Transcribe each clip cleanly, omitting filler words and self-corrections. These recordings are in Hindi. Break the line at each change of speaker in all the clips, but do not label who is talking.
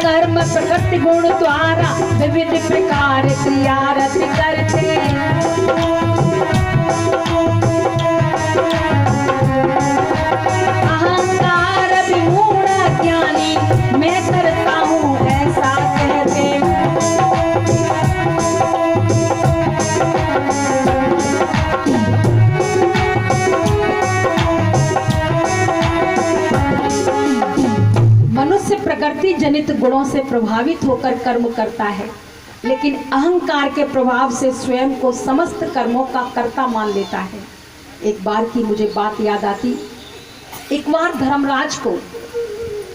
कर्म प्रकृति गुण द्वारा विविध प्रकार क्रियारत करते। अहंकार विमूढ़ ज्ञानी मैं करता हूँ ऐसा कहते। मनुष्य प्रकृति जनित गुणों से प्रभावित होकर कर्म करता है, लेकिन अहंकार के प्रभाव से स्वयं को समस्त कर्मों का कर्ता मान लेता है। एक बार की मुझे बात याद आती। एक बार धर्मराज को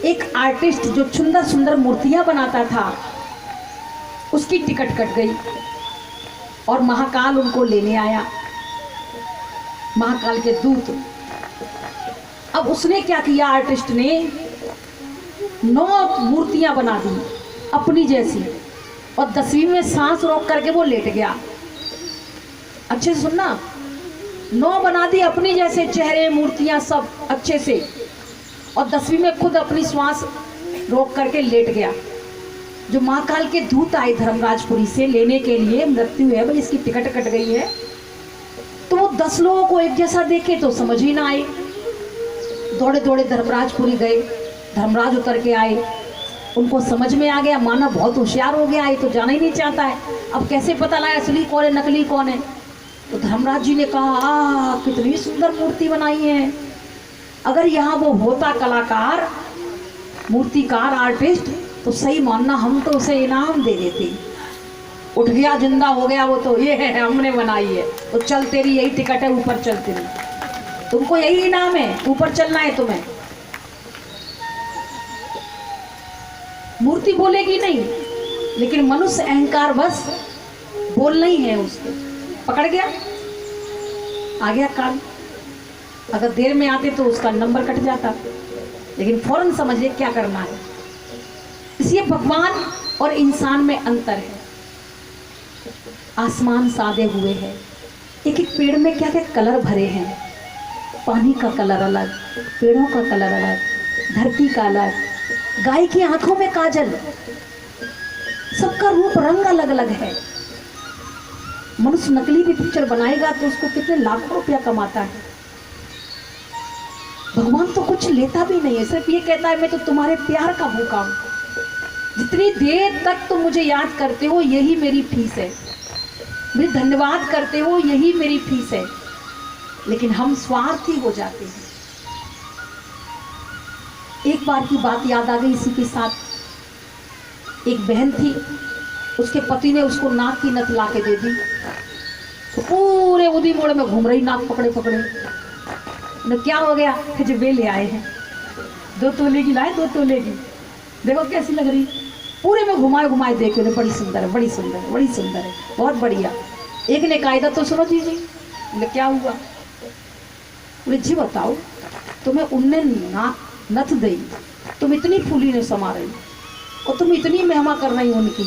एक आर्टिस्ट जो सुंदर सुंदर मूर्तियां बनाता था, उसकी टिकट कट गई और महाकाल उनको लेने आया, महाकाल के दूत। अब उसने क्या किया, आर्टिस्ट ने 9 मूर्तियां बना दी अपनी जैसी, और 10वीं में सांस रोक करके वो लेट गया। अच्छे से सुनना, 9 बना दी अपनी जैसे, चेहरे मूर्तियां सब अच्छे से, और 10वीं में खुद अपनी श्वास रोक करके लेट गया। जो महाकाल के दूत आए धर्मराजपुरी से लेने के लिए, मृत्यु है भाई, इसकी टिकट कट गई है, तो वो 10 लोगों को एक जैसा देखे तो समझ ही ना आए। दौड़े दौड़े धर्मराजपुरी गए, धर्मराज उतर के आए, उनको समझ में आ गया, मानव बहुत होशियार हो गया, ये तो जाना ही नहीं चाहता है, अब कैसे पता लगा असली कौन है नकली कौन है। तो धर्मराज जी ने कहा, कितनी सुंदर मूर्ति बनाई है, अगर यहाँ वो होता कलाकार, मूर्तिकार, आर्टिस्ट, तो सही मानना हम तो उसे इनाम दे देते। उठ गया, जिंदा हो गया वो, तो ये है हमने बनाई है, तो चल तेरी यही टिकट है, ऊपर चल तेरी, तुमको यही इनाम है, ऊपर चलना है तुम्हें। मूर्ति बोलेगी नहीं, लेकिन मनुष्य अहंकार बस बोलना ही है, उसको पकड़ गया, आ गया काल। अगर देर में आते तो उसका नंबर कट जाता, लेकिन फौरन समझिए क्या करना है। इसलिए भगवान और इंसान में अंतर है। आसमान सादे हुए हैं, एक एक पेड़ में क्या क्या कलर भरे हैं, पानी का कलर अलग, पेड़ों का कलर अलग, धरती का अलग, गाय की आंखों में काजल, सबका रूप रंग अलग अलग है। मनुष्य नकली भी पिक्चर बनाएगा तो उसको कितने लाखों रुपया कमाता है। भगवान तो कुछ लेता भी नहीं है, सिर्फ ये कहता है मैं तो तुम्हारे प्यार का भूखा हूं, जितनी देर तक तुम मुझे याद करते हो यही मेरी फीस है, मुझे धन्यवाद करते हो यही मेरी फीस है। लेकिन हम स्वार्थी हो जाते हैं। एक बार की बात याद आ गई इसी के साथ। एक बहन थी, उसके पति ने उसको नाक की नथ ला के दे दी, तो पूरे उदी मोड़ में घूम रही नाक पकड़े पकड़े। तो क्या हो गया, फिर जब वे ले आए हैं 2 तोले की लाए, 2 तोले की, देखो कैसी लग रही, पूरे में घुमाए घुमाए देखे, उन्हें बड़ी सुंदर है, बड़ी सुंदर है, बड़ी सुंदर है, बहुत बढ़िया। एक ने कायदा तो सुनो जी, क्या हुआ, बोले जी बताओ, तुम्हें उनने नाक नथ दी, तुम इतनी फूली ने समा रही और तुम इतनी महिमा कर रही हो उनकी,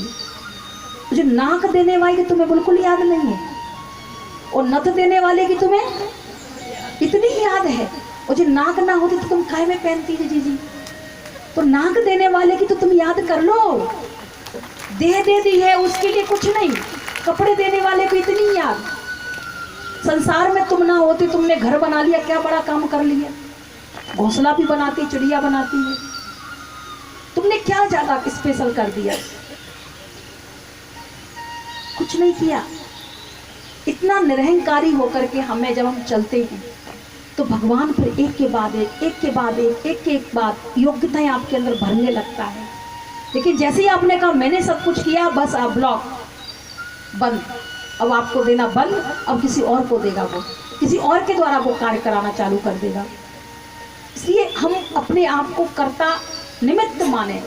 मुझे नाक देने वाले की तुम्हें बिल्कुल याद नहीं है, और नथ देने वाले की तुम्हें इतनी याद है, और जो नाक ना होती तो तुम काय में पहनती है जी। तो नाक देने वाले की तो तुम याद कर लो, दे दी है उसके लिए कुछ नहीं, कपड़े देने वाले को इतनी याद। संसार में तुम ना होते, तुमने घर बना लिया, क्या बड़ा काम कर लिया, घोंसला भी बनाती, चिड़िया बनाती है, तुमने क्या ज्यादा स्पेशल कर दिया, कुछ नहीं किया। इतना निरहंकारी होकर के हमें जब हम चलते हैं तो भगवान फिर एक के बाद एक, एक के बाद एक के बाद योग्यताएं आपके अंदर भरने लगता है। लेकिन जैसे ही आपने कहा मैंने सब कुछ किया, बस आप ब्लॉक बंद, अब आपको देना बंद, अब किसी और को देगा, वो किसी और के द्वारा वो कार्य कराना चालू कर देगा। इसलिए हम अपने आप को कर्ता निमित्त माने,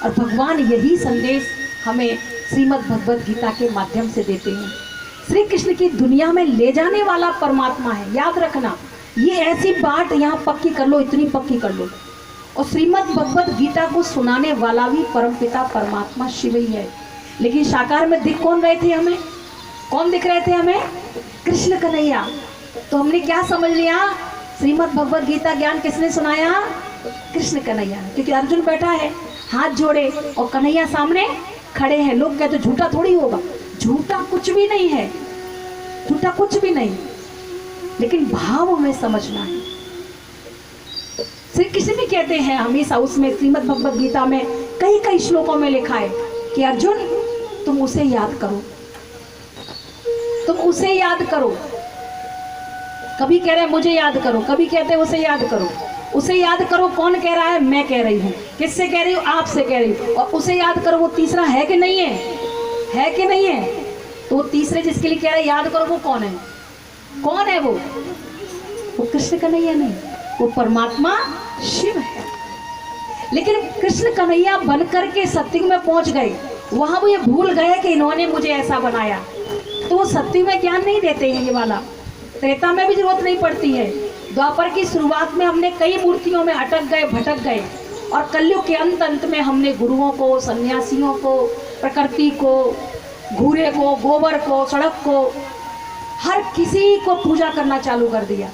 और भगवान यही संदेश हमें श्रीमद् भगवद गीता के माध्यम से देते हैं। श्री कृष्ण की दुनिया में ले जाने वाला परमात्मा है, याद रखना, ये ऐसी बात यहाँ पक्की कर लो, इतनी पक्की कर लो। और श्रीमद् भगवद गीता को सुनाने वाला भी परमपिता परमात्मा शिव ही है। लेकिन साकार में दिख कौन रहे थे हमें, कौन दिख रहे थे हमें, कृष्ण कन्हैया। तो हमने क्या समझ लिया, श्रीमद् भगवद गीता ज्ञान किसने सुनाया, कृष्ण कन्हैया, क्योंकि अर्जुन बैठा है, हाथ जोड़े और कन्हैया सामने खड़े हैं। लोग कहते झूठा थोड़ी होगा, झूठा कुछ भी नहीं है, झूठा कुछ भी नहीं, लेकिन भाव हमें समझना है। श्री कृष्ण भी कहते हैं हमेशा, उसमें श्रीमद् भगवद गीता में कई कई श्लोकों में लिखा है कि अर्जुन तुम उसे याद करो, तुम उसे याद करो। कभी कह रहे हैं मुझे याद करो, कभी कहते हैं उसे याद करो। उसे याद करो कौन कह रहा है? मैं कह रही हूँ। किससे कह रही हूँ? आपसे कह रही हूँ। और उसे याद करो वो तीसरा है कि नहीं है? है कि नहीं है? तो वो तीसरे जिसके लिए कह रहे हैं याद करो वो कौन है? कौन है वो? वो कृष्ण कन्हैया नहीं, वो परमात्मा शिव है। लेकिन कृष्ण कन्हैया बनकर के सत्युग में पहुंच गए, वहां वो ये भूल गए कि इन्होंने मुझे ऐसा बनाया। तो वो सत्युग में ज्ञान नहीं देते हैं ये वाला, त्रेता में भी जरूरत नहीं पड़ती है। द्वापर की शुरुआत में हमने कई मूर्तियों में अटक गए, भटक गए, और कलयुग के अंत में हमने गुरुओं को, सन्यासियों को, प्रकृति को, घूरे को, गोबर को, सड़क को, हर किसी को पूजा करना चालू कर दिया।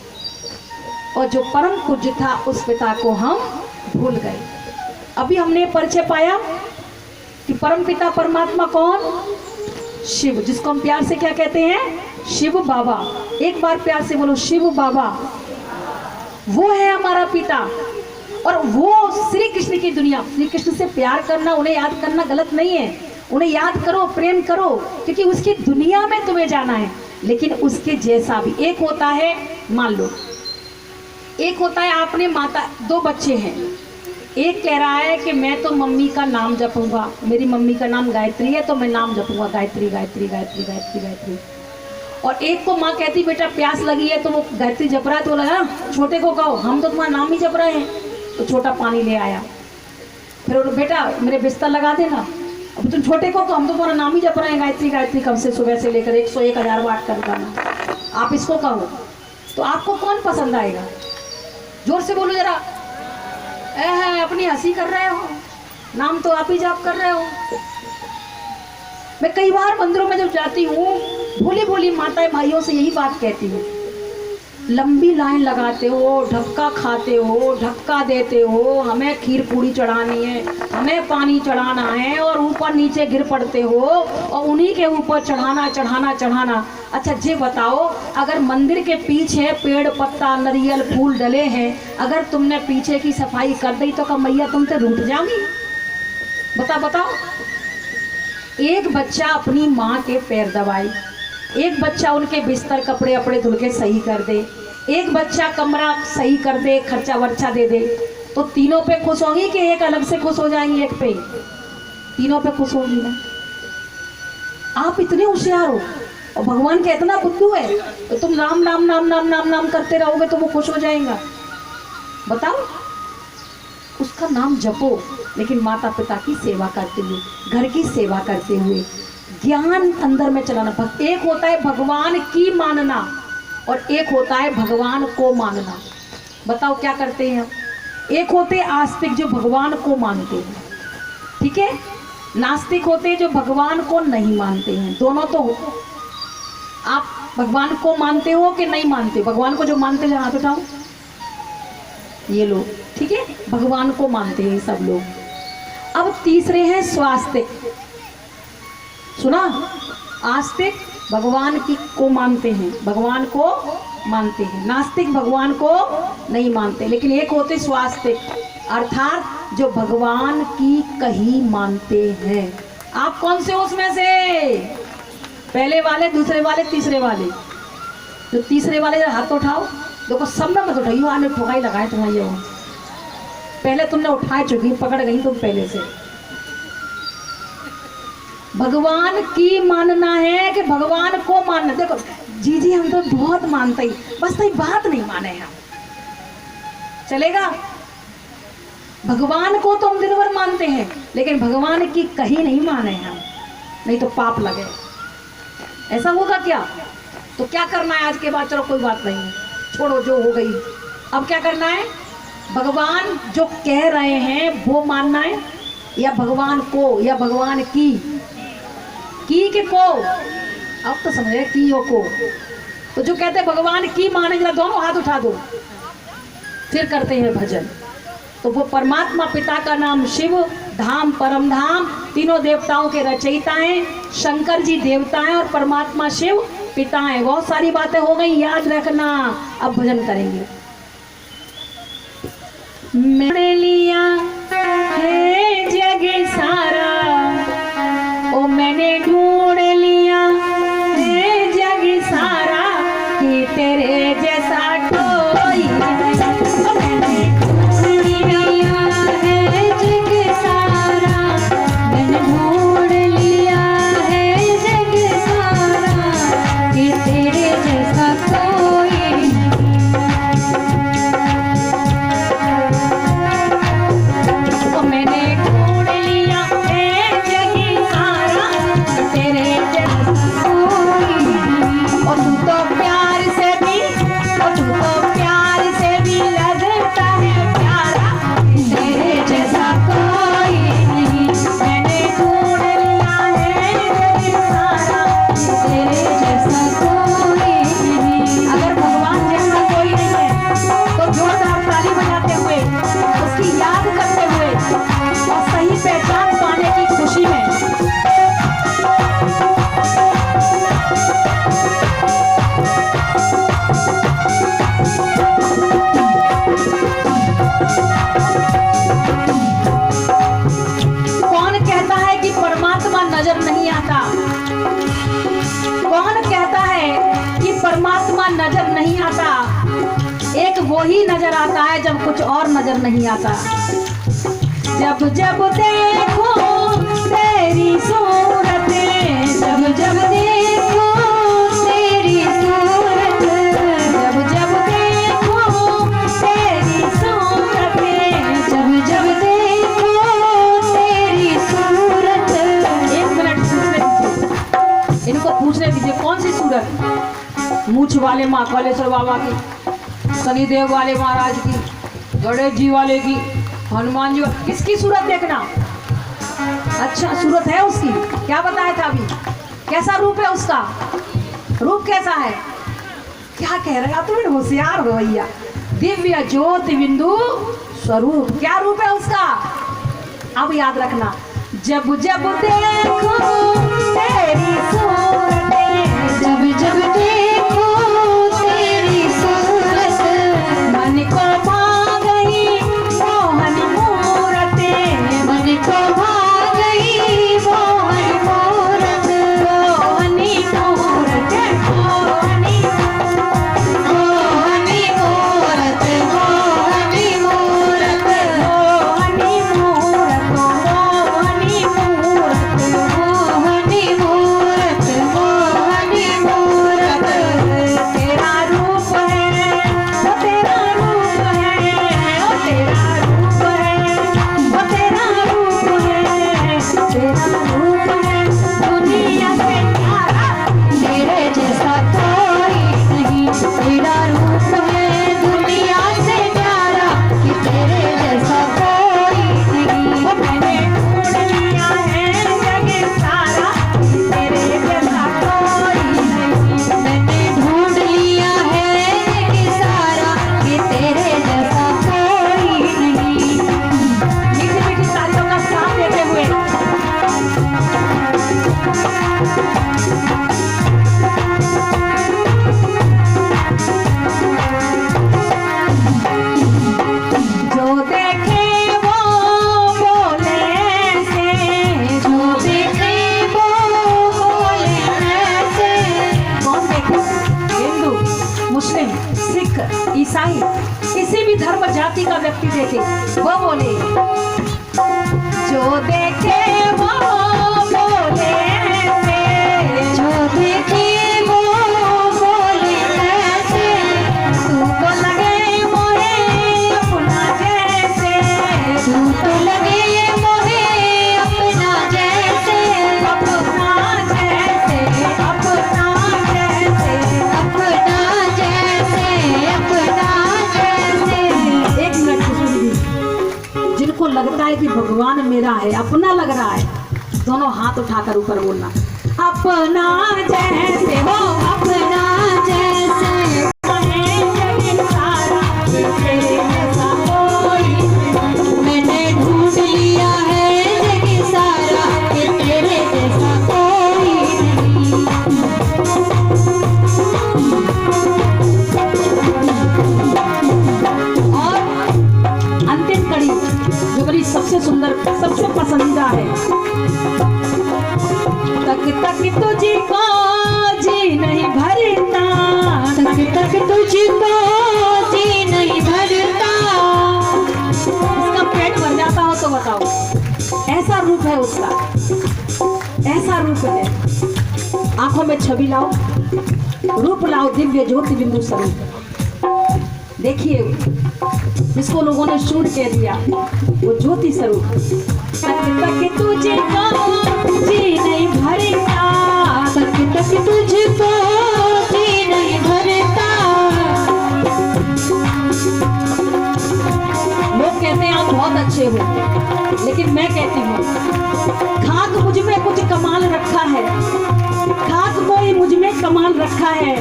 और जो परम पूज्य था उस पिता को हम भूल गए। अभी हमने परिचय पाया कि परम पिता परमात्मा कौन? शिव, जिसको हम प्यार से क्या कहते हैं? शिव बाबा। एक बार प्यार से बोलो, शिव बाबा। वो है हमारा पिता, और वो श्री कृष्ण की दुनिया। श्री कृष्ण से प्यार करना, उन्हें याद करना गलत नहीं है, उन्हें याद करो, प्रेम करो, क्योंकि उसकी दुनिया में तुम्हें जाना है। लेकिन उसके जैसा भी एक होता है, मान लो एक होता है आपने माता, दो बच्चे हैं, एक कह रहा है कि मैं तो मम्मी का नाम जपूंगा, मेरी मम्मी का नाम गायत्री है तो मैं नाम जपूंगा, गायत्री गायत्री गायत्री गायत्री गायत्री। और एक को माँ कहती बेटा प्यास लगी है, तो वो गायत्री जप रहा है, तो लगा छोटे को कहो हम तो तुम्हारा नाम ही जप रहे हैं। तो छोटा पानी ले आया, फिर बेटा मेरे बिस्तर लगा देना। अब तुम छोटे को हम तो तुम्हारा नाम ही जप रहे हैं, गायत्री गायत्री कब से, सुबह से लेकर 101,000 बार कर करना, आप इसको कहो। तो आपको कौन पसंद आएगा? जोर से बोलो जरा। अपनी हंसी कर रहे हो, नाम तो आप ही जाप कर रहे हो। मैं कई बार मंदिरों में जब जाती हूँ, भोली भोली माताएं भाइयों से यही बात कहती हूँ, लंबी लाइन लगाते हो, ढक्का खाते हो, ढक्का देते हो, हमें खीर पूड़ी चढ़ानी है, हमें पानी चढ़ाना है, और ऊपर नीचे गिर पड़ते हो और उन्हीं के ऊपर चढ़ाना चढ़ाना चढ़ाना। अच्छा ये बताओ, अगर मंदिर के पीछे पेड़ पत्ता नारियल फूल डले हैं, अगर तुमने पीछे की सफाई कर दी तो क्या मैया तुमसे रूठ जाओगी? बताओ। एक बच्चा अपनी माँ के पैर दबाए, एक बच्चा उनके बिस्तर कपड़े अपड़े धुल के सही कर दे, एक बच्चा कमरा सही कर दे, खर्चा वर्चा दे दे, तो तीनों पे खुश होंगी कि एक अलग से खुश हो जाएंगी? एक पे, तीनों पे खुश होंगी ना। आप इतने होशियार हो और भगवान का इतना बुद्धू है, तो तुम नाम नाम नाम नाम नाम नाम करते रहोगे तो वो खुश हो जाएगा? बताओ। उसका नाम जपो, लेकिन माता पिता की सेवा करते हुए, घर की सेवा करते हुए, ज्ञान अंदर में चलाना। एक होता है भगवान की मानना और एक होता है भगवान को मानना। बताओ क्या करते हैं? एक होते आस्तिक जो भगवान को मानते हैं, ठीक है, नास्तिक होते जो भगवान को नहीं मानते हैं। दोनों तो हो। आप भगवान को मानते हो कि नहीं मानते? भगवान को जो मानते हैं हाथ उठाओ, ये लोग, ठीक है, भगवान को मानते हैं सब लोग। अब तीसरे हैं स्वास्तिक। सुना? आस्तिक भगवान की को मानते हैं, भगवान को मानते हैं, नास्तिक भगवान को नहीं मानते। लेकिन एक होते स्वास्तिक, अर्थात जो भगवान की कही मानते हैं। आप कौन से उसमें से? पहले वाले, दूसरे वाले, तीसरे वाले? जो तीसरे वाले हाथ उठाओ। देखो सब में मत उठाइयो, आने ठोकाई लगाए तुम्हारी। पहले तुमने उठाए चुकी, पकड़ गई तुम पहले से। भगवान की मानना है कि भगवान को मानना? देखो जी हम तो बहुत मानते ही, बस तो बात नहीं माने हम, चलेगा? भगवान को तो हम दिन भर मानते हैं, लेकिन भगवान की कही नहीं माने हम, नहीं तो पाप लगे। ऐसा होगा क्या? तो क्या करना है आज के बाद? चलो कोई बात नहीं है, छोड़ो जो हो गई। अब क्या करना है? भगवान जो कह रहे हैं वो मानना है, या भगवान को, या भगवान की के को? अब तो समझ रहे की हो को। तो जो कहते हैं भगवान की माने, जरा दोनों हाथ उठा दो, फिर करते हैं भजन। तो वो परमात्मा पिता का नाम शिव, धाम परम धाम तीनों देवताओं के रचयिता हैं। शंकर जी देवता हैं और परमात्मा शिव पिता हैं। बहुत सारी बातें हो गई, याद रखना। अब भजन करेंगे। मैंने लिया है जग सारा, ओ मैंने ढूंढ लिया है जग सारा, कि तेरे जैसा कोई नहीं। मैंने ढूंढ लिया है जग सारा, मैंने ढूंढ लिया है जग सारा, कि तेरे जैसा कोई नहीं। तो मैंने ढूंढ लिया है जग सारा, तेरे जैसा कोई नहीं। और तू तो प्यार से भी, और तू तो प्यार से भी लगता है प्यारा, तेरे जैसा कोई नहीं। मैंने ढूंढ लिया है जग सारा, तेरे जैसा कोई नहीं। अगर भगवान जैसा कोई नहीं है तो जोरदार ताली बजाते हुए, उसकी याद करते हुए और सही पहचान पाने की खुशी में कौन कहता है कि परमात्मा नजर नहीं आता? कौन कहता है कि परमात्मा नजर नहीं आता? एक वो ही नजर आता है जब कुछ और नजर नहीं आता। जब जब देखो तेरी सूरत, जब जब देखो तेरी सूरत, जब जब देखो तेरी सूरत, जब जब देखो तेरी सूरत। एक मिनट पूछने दीजिए, इनको पूछने दीजिए कौन सी सूरत? मूछ वाले महाकालेश्वर बाबा की, शनिदेव वाले महाराज की, गणेश जी वाले की, हनुमान जी, किसकी सूरत देखना? अच्छा सूरत है उसकी, क्या बताया था अभी? कैसा रूप है उसका? रूप कैसा है? क्या कह रहे हैं? तुम होशियार हो भैया। दिव्य ज्योति बिंदु स्वरूप, क्या रूप है उसका? अब याद रखना। जब जब देखो तेरी सूरत, जब जब देखो तेरी सूरत, मन को भा गई मोहन मूरत, मन को भा गई मोहन मूरत, मोहनी मूरत, मोहनी मोहनी मूरत, मोहनी मूरत, मोहनी मूरत, मोहनी मूरत, मोहनी मूरत, मोहनी मूरत। तेरा रूप है, वो तेरा रूप है, वो तेरा रूप है, वो तेरा रूप है, तेरा रूप है दुनिया से प्यारा, तेरे जैसा कोई नहीं। तेरा रूप है दुनिया से प्यारा, कि तेरे जैसा कोई नहीं। वो मैंने ढूंढ लिया है जग सारा, तेरे जैसा कोई नहीं। मैंने ढूंढ लिया है जग सारा, कि तेरे जैसा कोई नहीं। मीठी मीठी तालियों का साथ देते हुए जो देखे वो बोले ऐसे, जो देखे वो बोले ऐसे। कौन देखे? हिंदू, मुस्लिम, सिख, ईसाई, किसी भी धर्म जाति का व्यक्ति देखे, वो बोले जो देखे वो बोले ऐसे, जो देखे वो बोले ऐसे। तू तो लगे मोहे अपना जैसे, तू तो लगे मोहे अपना जैसे, अपना जैसे, अपना जैसे, अपना जैसे, अपना जैसे। एक मिनट सुनिए, जिनको लगता है कि भगवान मेरा है, अपना लग रहा है, दोनों हाथ उठाकर ऊपर बोलना, अपना जैसे हो, अपना जैसे। मैंने ढूंढ लिया है सुंदर, सबसे पसंदीदा है। तक तक तुझको जी नहीं भरता,
तक तक तुझको जी नहीं भरता।
इसका पेट भर जाता हो तो बताओ, ऐसा रूप है उसका, ऐसा रूप है। आंखों में छवि लाओ, रूप लाओ, दिव्य ज्योति बिंदु स्वरूप। देखिए जिसको लोगों ने शूर कह दिया, वो ज्योति स्वरूप। तक तक तुझको जी नहीं भरता,
तक तक तुझको जी नहीं भरता।
लोग कहते हैं आप बहुत अच्छे हो, लेकिन मैं कहती हूँ खाक मुझ में कुछ कमाल रखा है, खाक कोई मुझ में कमाल रखा है।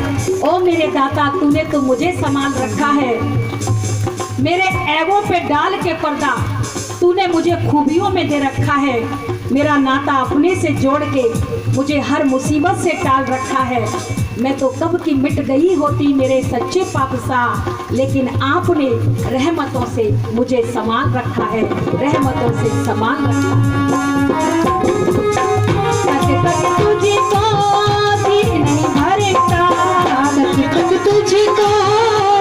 ओ मेरे दाता तूने तो मुझे संभाल रखा है, मेरे ऐबों पे डाल के पर्दा तूने मुझे खूबियों में दे रखा है। मेरा नाता अपने से जोड़ के मुझे हर मुसीबत से टाल रखा है। मैं तो कब की मिट गई होती मेरे सच्चे पातशाह, लेकिन आपने रहमतों से मुझे संभाल रखा है, रहमतों से संभाल रखा है। तक तक तुझको जी नहीं भरता,
तक तक तुझको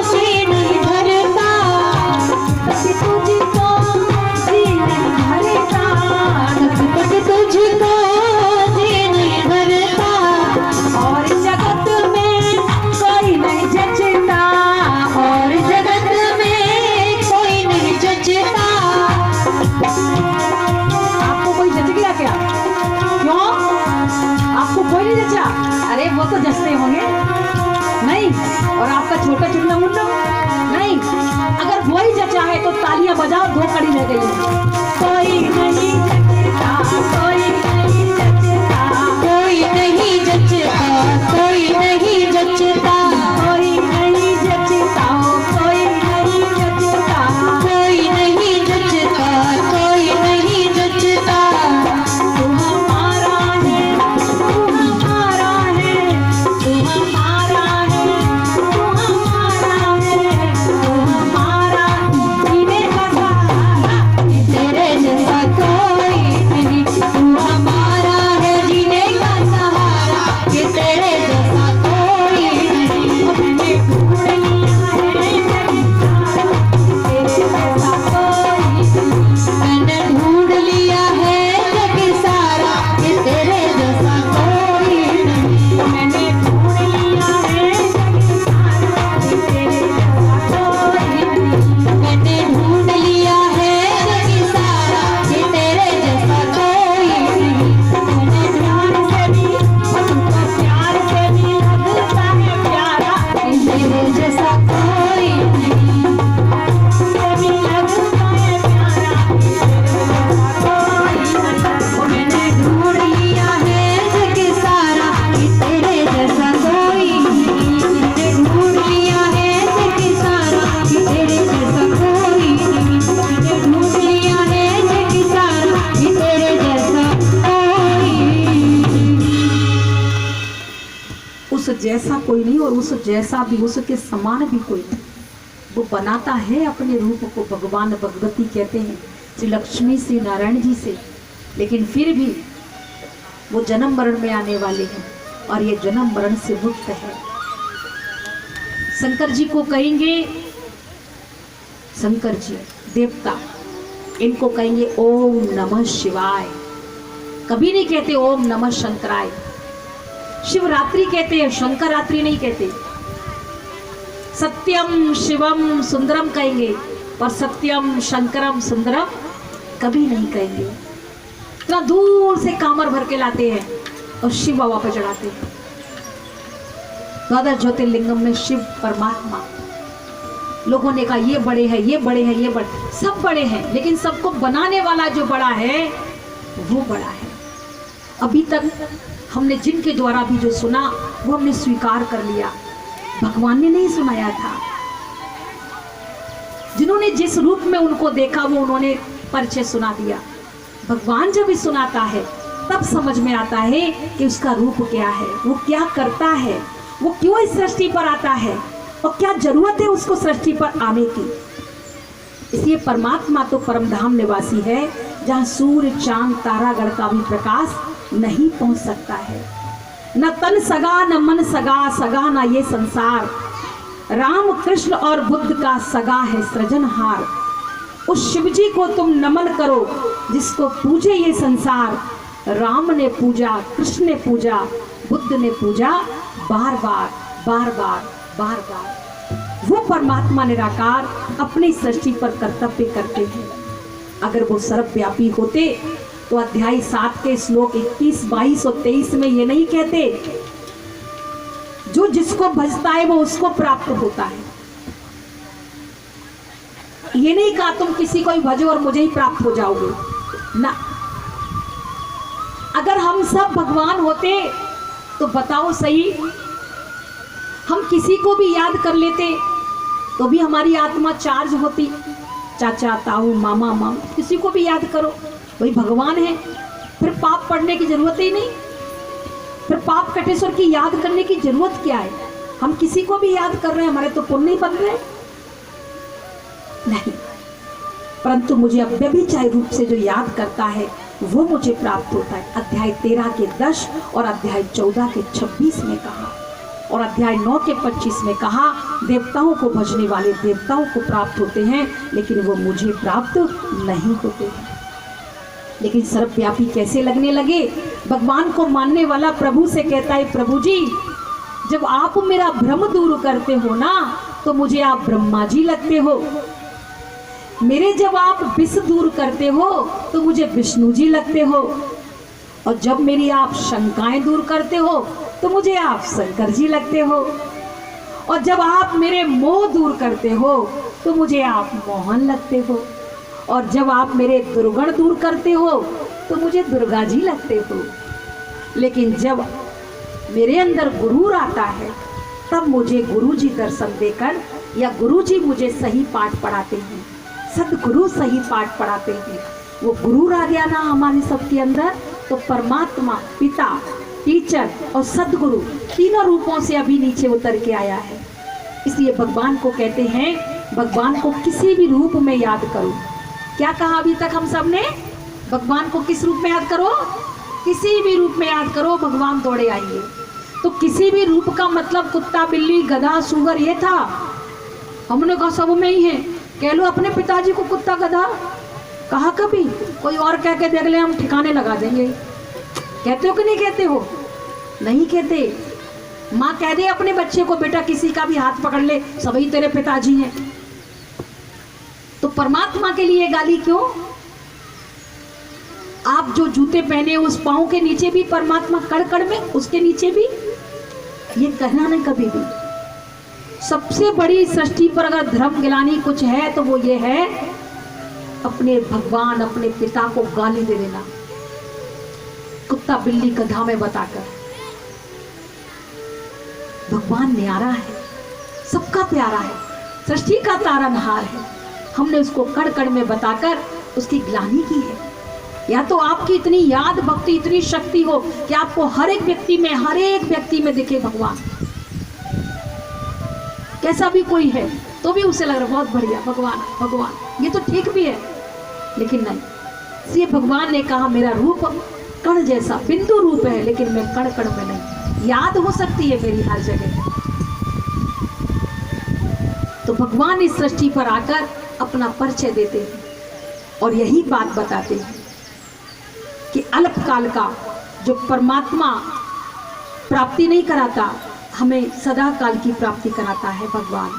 जी नहीं भरता।
तक तुझको जी नहीं भरता,
तक तक तुझको जी नहीं भरता।
और जगत में कोई नहीं जचता,
और जगत में कोई नहीं जचता।
आपको कोई जच गया क्या? क्यों आपको कोई नहीं जचा? अरे वो तो जचते होंगे नहीं, और आपका छोटा चुन्ना मुन्ना नहीं। अगर वही जचा है तो तालियां बजाओ, दो कड़ी रह गई है। कोई नहीं जचता, कोई नहीं जचता,
कोई नहीं जचता, कोई नहीं जचता।
कोई नहीं जचता, कोई नहीं जचता।
कोई नहीं जचता, कोई नहीं जचता।
तू हमारा है, तू हमारा है, तू हमारा है, तू हमारा है, तू हमारा जीने का सहारा।
तेरे जैसा कोई नहीं, तू हमारा है जीने का सहारा। कि तेरे जैसा कोई नहीं।
मैंने ढूंढ लिया है जग सारा, तेरे जैसा कोई नहीं।
मैंने ढूंढ लिया है जग सारा। कि तेरे जैसा कोई नहीं।
मैंने ढूंढ लिया है जग सारा, तेरे जैसा कोई नहीं।
मैंने ढूंढ लिया है जग सारा। कि तेरे जैसा कोई नहीं।
मैंने प्यार से भी और तुमको प्यार से भी लगता है प्यारा,
तेरे जैसा कोई नहीं।
से भी लगता है प्यारा, तेरे जैसा कोई नहीं।
मैंने ढूंढ लिया है जग सारा। कि तेरे जैसा कोई नहीं। मैंने ढूंढ लिया है जग सारा। कि तेरे जैसा कोई नहीं। मैंने ढूंढ लिया है जग सारा। कि तेरे जैसा कोई नहीं।
उस जैसा कोई नहीं, और उस जैसा भी, उसके समान भी कोई नहीं। वो बनाता है अपने रूप को, भगवान भगवती कहते हैं श्री लक्ष्मी श्री नारायण जी से, लेकिन फिर भी वो जन्म मरण में आने वाले हैं और ये जन्म मरण से मुक्त है। शंकर जी को कहेंगे, शंकर जी देवता, इनको कहेंगे ओम नमः शिवाय, कभी नहीं कहते ओम नमः शंकराय। शिवरात्रि कहते हैं, शंकर रात्रि नहीं कहते। सत्यम शिवम सुंदरम कहेंगे, और सत्यम शंकरम सुंदरम कभी नहीं कहेंगे। इतना दूर से कामर भर के लाते हैं और शिव बाबा पर चढ़ाते हैं। द्वादश ज्योतिर्लिंगम में शिव परमात्मा, लोगों ने कहा ये बड़े हैं, ये बड़े हैं, ये बड़े, सब बड़े हैं, लेकिन सबको बनाने वाला जो बड़ा है वो बड़ा है। अभी तक हमने जिनके द्वारा भी जो सुना वो हमने स्वीकार कर लिया, भगवान ने नहीं सुनाया था। जिन्होंने जिस रूप में उनको देखा वो उन्होंने परिचय सुना दिया। भगवान जब भी सुनाता है तब समझ में आता है कि उसका रूप क्या है, वो क्या करता है, वो क्यों इस सृष्टि पर आता है और क्या जरूरत है उसको सृष्टि पर आने की। इसलिए परमात्मा तो परम धाम निवासी है, जहाँ सूर्य चांद तारागढ़ का भी प्रकाश नहीं पहुंच सकता है। न तन सगा न मन सगा, सगा ना ये संसार, राम कृष्ण और बुद्ध का सगा है सृजनहार। उस शिव जी को तुम नमन करो जिसको पूजे ये संसार। राम ने पूजा, कृष्ण ने पूजा, बुद्ध ने पूजा, बार बार बार बार बार बार। वो परमात्मा निराकार अपनी सृष्टि पर कर्तव्य करते हैं। अगर वो सर्वव्यापी होते तो अध्याय 7 के श्लोक 21, 22 और 23 में ये नहीं कहते जो जिसको भजता है वो उसको प्राप्त होता है। ये नहीं कहा तुम किसी को ही भजो और मुझे ही प्राप्त हो जाओगे ना। अगर हम सब भगवान होते तो बताओ सही, हम किसी को भी याद कर लेते तो भी हमारी आत्मा चार्ज होती। चाचा, ताऊ, मामा, मामा, किसी को भी याद करो, वही भगवान है। फिर पाप पढ़ने की जरूरत ही नहीं, फिर पाप कटेश्वर की याद करने की जरूरत क्या है। हम किसी को भी याद कर रहे हैं, हमारे तो पुण्य नहीं बन रहे नहीं। परंतु मुझे अव्यभिचारी रूप से जो याद करता है वो मुझे प्राप्त होता है। अध्याय 13 के 10 और अध्याय 14 के 26 में कहा, और अध्याय 9 के 25 में कहा, देवताओं को भजने वाले देवताओं को प्राप्त होते हैं लेकिन वो मुझे प्राप्त नहीं होते हैं। लेकिन सर्वव्यापी कैसे लगने लगे? भगवान को मानने वाला प्रभु से कहता है, प्रभु जी जब आप मेरा भ्रम दूर करते हो ना तो मुझे आप ब्रह्मा जी लगते हो। मेरे जब आप विष दूर करते हो तो मुझे विष्णु जी लगते हो। और जब मेरी आप शंकाएं दूर करते हो तो मुझे आप शंकर जी लगते हो। और जब आप मेरे मोह दूर करते हो तो मुझे आप मोहन लगते हो। और जब आप मेरे दुर्गुण दूर करते हो तो मुझे दुर्गा जी लगते हो। लेकिन जब मेरे अंदर गुरूर आता है तब मुझे गुरु जी दर्शन देकर, या गुरु जी मुझे सही पाठ पढ़ाते हैं, सदगुरु सही पाठ पढ़ाते हैं। वो गुरूर आ गया ना हमारे सबके अंदर तो परमात्मा, पिता, टीचर और सदगुरु तीनों रूपों से अभी नीचे उतर के आया है। इसलिए भगवान को कहते हैं, भगवान को किसी भी रूप में याद करो। क्या कहा अभी तक हम सब ने? भगवान को किस रूप में याद करो? किसी भी रूप में याद करो, भगवान दौड़े आएंगे। तो किसी भी रूप का मतलब कुत्ता, बिल्ली, गधा, सुअर ये था? हमने कहा सब में ही है। कह लो अपने पिताजी को कुत्ता, गधा। कहा कभी? कोई और कह के देख ले, हम ठिकाने लगा देंगे। कहते हो कि नहीं कहते हो? नहीं कहते। माँ कह दे अपने बच्चे को, बेटा किसी का भी हाथ पकड़ ले, सभी तेरे पिताजी हैं। तो परमात्मा के लिए गाली क्यों? आप जो जूते पहने उस पाँव के नीचे भी परमात्मा कड़ कड़ में, उसके नीचे भी, ये कहना नहीं कभी भी। सबसे बड़ी सृष्टि पर अगर धर्म गिलानी कुछ है तो वो ये है अपने भगवान, अपने पिता को गाली दे देना, कुत्ता, बिल्ली, गधा में बताकर। भगवान न्यारा है, सबका प्यारा है, सृष्टि का तारनहार है। हमने उसको कड़ कड़ में बताकर उसकी ग्लानि की है। या तो आपकी इतनी याद, भक्ति, इतनी शक्ति हो कि आपको हर एक व्यक्ति में दिखे भगवान। कैसा भी कोई है तो भी उसे लग रहा बहुत बढ़िया, भगवान भगवान, ये तो ठीक भी है। लेकिन नहीं, इसलिए भगवान ने कहा मेरा रूप कण जैसा बिंदु रूप है, लेकिन मैं कण कण में नहीं। याद हो सकती है मेरी हर जगह। तो भगवान इस सृष्टि पर आकर अपना परिचय देते हैं और यही बात बताते हैं कि अल्पकाल का जो परमात्मा प्राप्ति नहीं कराता, हमें सदा काल की प्राप्ति कराता है भगवान।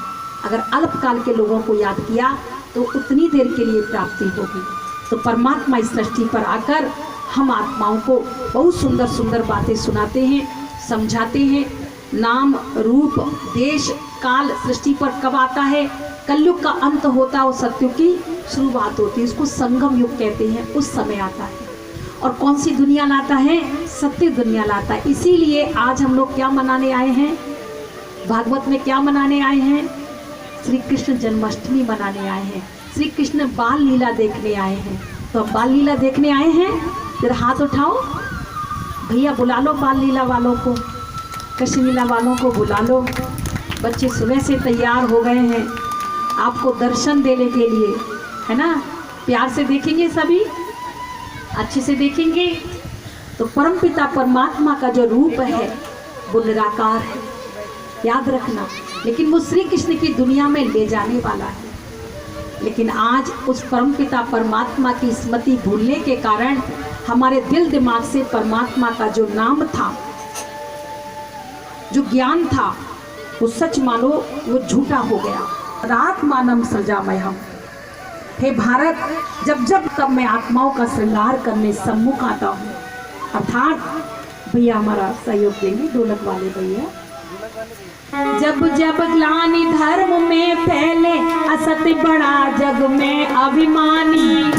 अगर अल्पकाल के लोगों को याद किया तो उतनी देर के लिए प्राप्ति होगी। तो परमात्मा इस सृष्टि पर आकर हम आत्माओं को बहुत सुंदर सुंदर बातें सुनाते हैं, समझाते हैं। नाम, रूप, देश, काल सृष्टि पर कब आता है? कलयुग का अंत होता है और सत्युग की शुरुआत होती है, इसको संगम युग कहते हैं। उस समय आता है। और कौन सी दुनिया लाता है? सत्य दुनिया लाता है। इसीलिए आज हम लोग क्या मनाने आए हैं? भागवत में क्या मनाने आए हैं? श्री कृष्ण जन्माष्टमी मनाने आए हैं। श्री कृष्ण बाल लीला देखने आए हैं। तो अब बाल लीला देखने आए हैं, फिर हाथ उठाओ भैया, बुला लो बाल लीला वालों को, कृष्ण लीला वालों को बुला लो। बच्चे सुबह से तैयार हो गए हैं आपको दर्शन देने के लिए, है ना? प्यार से देखेंगे सभी, अच्छे से देखेंगे तो परमपिता परमात्मा का जो रूप है वो निराकार है, याद रखना। लेकिन वो श्री कृष्ण की दुनिया में ले जाने वाला है। लेकिन आज उस परमपिता परमात्मा की स्मृति भूलने के कारण हमारे दिल दिमाग से परमात्मा का जो नाम था, जो ज्ञान था, वो सच मानो वो झूठा हो गया। रात मानम सजामय हम, हे भारत, जब जब तब मैं आत्माओं का श्रृंगार करने सम्मुख आता हूँ। अर्थात भैया हमारा सहयोग देंगे, ढोलक वाले भैया। जब जब ग्लानि धर्म में फैले, असत बड़ा जग में अभिमानी।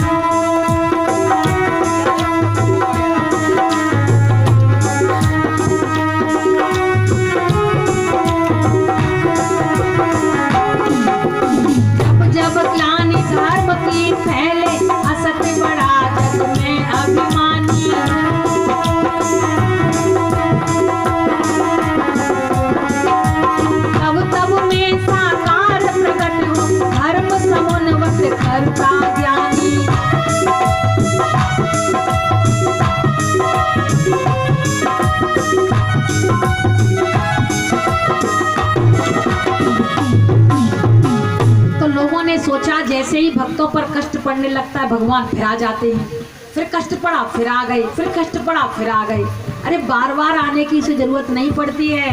जब जब ग्लानि धर्म की फैले, असत बड़ा जग में अभिमानी। करता ज्ञानी। तो लोगों ने सोचा जैसे ही भक्तों पर कष्ट पड़ने लगता है भगवान फिर आ जाते हैं, फिर कष्ट पड़ा फिर आ गए, फिर कष्ट पड़ा फिर आ गए। अरे बार बार आने की इसे जरूरत नहीं पड़ती है,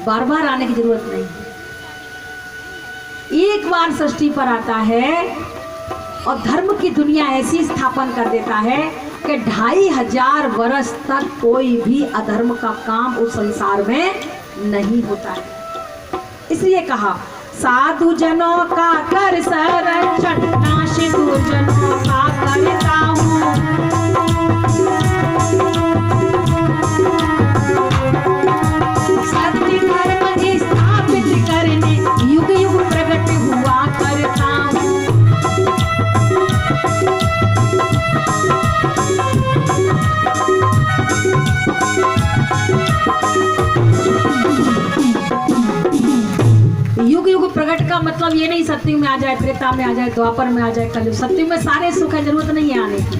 बार बार आने की जरूरत नहीं। एक बार सृष्टि पर आता है और धर्म की दुनिया ऐसी स्थापन कर देता है कि 2500 वर्ष तक कोई भी अधर्म का काम उस संसार में नहीं होता है। इसलिए कहा साधु जनों का कर संरक्षण, नाश दुर्जनों का करता हूँ। सत्य धर्म स्थापित करने युग युग प्रकट हुआ करता हूँ। युग युग प्रकट का मतलब ये नहीं सत्युग में आ जाए, त्रेता में आ जाए, द्वापर में आ जाए, कलयुग। सत्युग में सारे सुख है, जरूरत नहीं है आने की।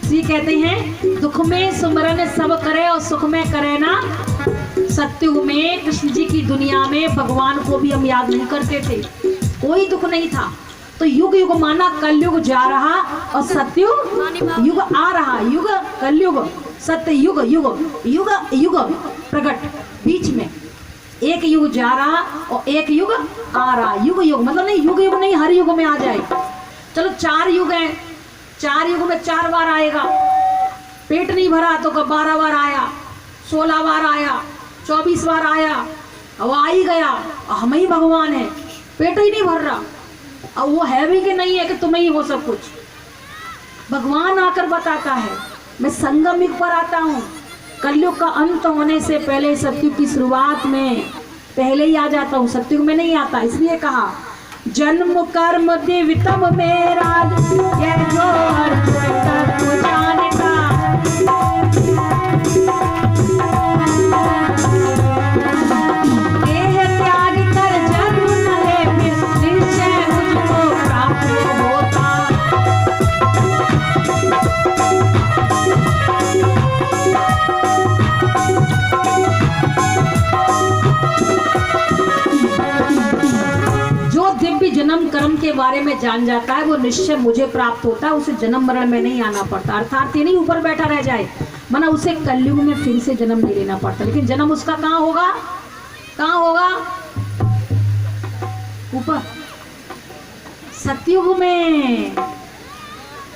श्री कहते हैं दुख में सुमरन सब करे और सुख में करे ना। सत्युग में कृष्ण जी की दुनिया में भगवान को भी हम याद नहीं करते थे, कोई दुख नहीं था। तो युग युग माना कलयुग जा रहा और सत्युग युग आ रहा। युग कलयुग, सत्य युग, युग युग युग प्रकट, बीच में एक युग जा रहा और एक युग आ रहा। युग युग मतलब नहीं युग युग नहीं, हर युग में आ जाए। चलो 4 युग हैं, 4 युग में 4 बार आएगा। पेट नहीं भरा तो कब 12 बार आया, 16 बार आया, 24 बार आया, अब आ ही गया। हम ही भगवान है, पेट ही नहीं भर रहा। अब वो है भी कि नहीं है कि तुम्हें ही हो सब कुछ। भगवान आकर बताता है मैं संगम युग पर आता हूँ। कलयुग का अंत होने से पहले सत्युग की शुरुआत में पहले ही आ जाता हूँ, सत्युग में नहीं आता। इसलिए कहा जन्म कर्म दिवितम मेरा, ये जो अर्थ जानता। देह त्याग कर जन्म न ले, फिर निश्चय मुझको प्राप्त होता। जो दिव्य जन्म कर्म के बारे में जान जाता है वो निश्चय मुझे प्राप्त होता है, उसे जन्म मरण में नहीं आना पड़ता। अर्थात ये नहीं ऊपर बैठा रह जाए, मना उसे कलयुग में फिर से जन्म नहीं लेना पड़ता। लेकिन जन्म उसका कहाँ होगा, कहाँ होगा? ऊपर सतयुग में।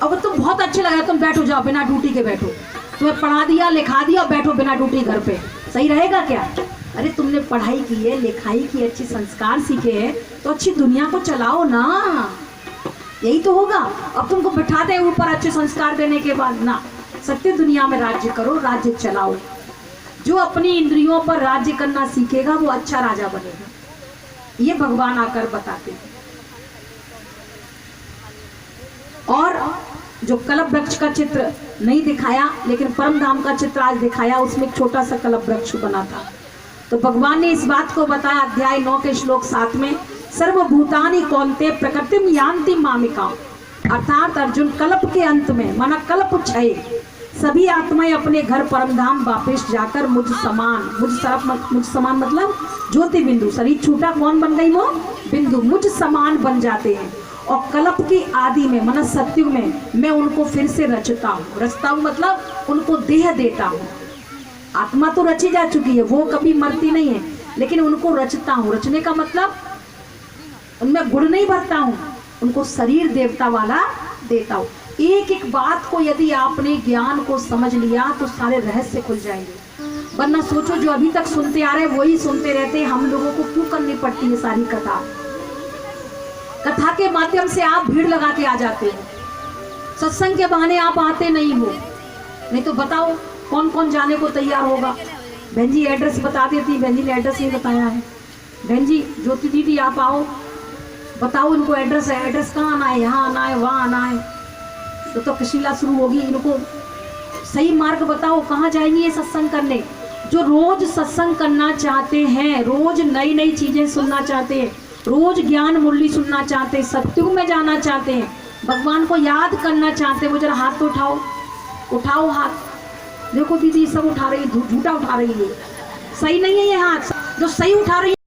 अब तुम बहुत अच्छे लगा, तुम बैठो, जाओ बिना ड्यूटी के बैठो। तुम्हें पढ़ा दिया लिखा दिया, बैठो बिना ड्यूटी घर पे, सही रहेगा क्या? अरे तुमने पढ़ाई की है, लिखाई की, अच्छे संस्कार सीखे हैं तो अच्छी दुनिया को चलाओ ना, यही तो होगा। अब तुमको बिठा दे ऊपर अच्छे संस्कार देने के बाद ना, सत्य दुनिया में राज्य करो, राज्य चलाओ। जो अपनी इंद्रियों पर राज्य करना सीखेगा वो अच्छा राजा बनेगा, ये भगवान आकर बताते हैं। और जो कल्प वृक्ष का चित्र नहीं दिखाया लेकिन परम धाम का चित्र आज दिखाया, उसमें एक छोटा सा कल्प वृक्ष बना था। तो भगवान ने इस बात को बताया अध्याय 9 के श्लोक 7 में, सर्वभूतानि कौन्ते प्रकृतिम यान्ति मामिकाम। अर्थात अर्जुन कल्प के अंत में माना कल्प क्षय सभी आत्माएं अपने घर परमधाम वापस जाकर मुझ समान मतलब ज्योति बिंदु, शरीर छूटा कौन बन गई वो बिंदु, मुझ समान बन जाते हैं। और कल्प की आदि में माना सत्युग में मैं उनको फिर से रचता हूँ मतलब उनको देह देता हूँ। आत्मा तो रची जा चुकी है, वो कभी मरती नहीं है, लेकिन उनको रचता हूँ। रचने का मतलब उनमें गुण नहीं भरता हूँ, उनको शरीर देवता वाला देता हूँ। एक एक बात को यदि आपने ज्ञान को समझ लिया तो सारे रहस्य खुल जाएंगे। वरना सोचो जो अभी तक सुनते आ रहे वही सुनते रहते, हम लोगों को क्यों करनी पड़ती है सारी कथा। कथा के माध्यम से आप भीड़ लगा के आ जाते हो, सत्संग के बहाने आप आते नहीं हो। नहीं तो बताओ कौन कौन जाने को तैयार होगा। बहन जी एड्रेस बता देती, बहन जी ने एड्रेस नहीं बताया है। बहन जी ज्योति दीदी आप आओ, बताओ इनको एड्रेस है, एड्रेस कहाँ आना है, यहाँ आना है, वहाँ आना है। तो कशीला शुरू होगी, इनको सही मार्ग बताओ कहाँ जाएंगे ये सत्संग करने। जो रोज सत्संग करना चाहते हैं, रोज नई नई चीजें सुनना चाहते हैं, रोज ज्ञान मुरली सुनना चाहते हैं, सत्युग में जाना चाहते हैं, भगवान को याद करना चाहते हैं, वो जरा हाथ तो उठाओ हाथ। देखो दीदी सब उठा रही है, झूठा उठा रही है, सही नहीं है ये हाथ। जो सही उठा रही है